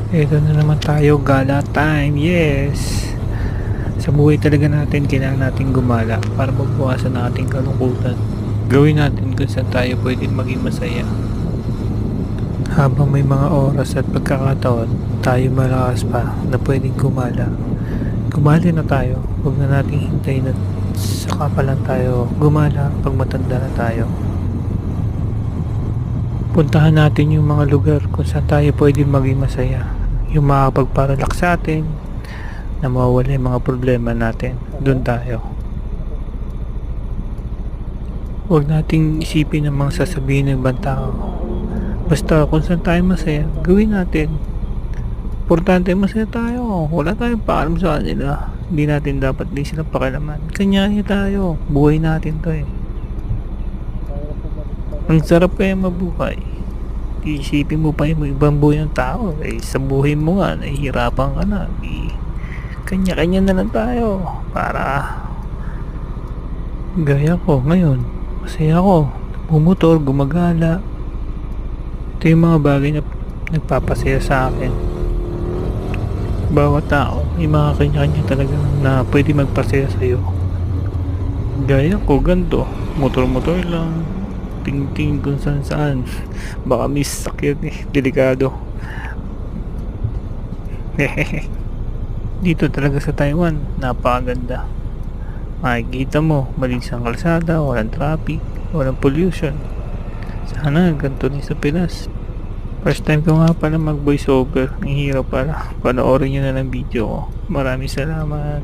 Eto na naman tayo, gala time, yes! Sa buhay talaga natin, kailangan natin gumala para mabawasan ang ating kalungkutan. Gawin natin kung saan tayo pwedeng maging masaya. Habang may mga oras at pagkakataon, tayo malakas pa na pwedeng gumala. Gumala na tayo, huwag na nating hintayin at saka pa lang tayo gumala pag matanda na tayo. Puntahan natin yung mga lugar kung saan tayo pwedeng maging masaya. Yung makakapagparelax sa atin, na mawawala yung mga problema natin. Doon tayo. Huwag nating isipin ang mga sasabihin ng ibang tao. Basta kung saan tayo masaya, gawin natin. Importante masaya tayo. Wala tayong paalam sa kanila. Hindi natin dapat din sila pakialaman. Kanyaya tayo. Buhay natin to eh. Ang sarap kaya mabuhay. Iisipin mo pa yung ibang buhay ng tao. Eh, sa buhay mo nga, nahihirapan ka na. Kanya-kanya na lang tayo. Para gaya ko ngayon. Masaya ako. Bumutor, gumagala. Ito yung mga bagay na nagpapasaya sa akin. Bawat tao, may mga kanya-kanya talaga na pwede magpasaya sa'yo. Gaya ko, ganito. Motor-motor lang. Ting-ting kung saan-saan. Baka may sakyan eh. Delikado. Dito talaga sa Taiwan, napakaganda. Makikita mo, malinis ang kalsada, walang traffic, walang pollution. Sana ganito din sa Pinas. First time ko nga pala mag voice over. Ang hirap pala. Panoorin nyo na ng video ko. Maraming salamat.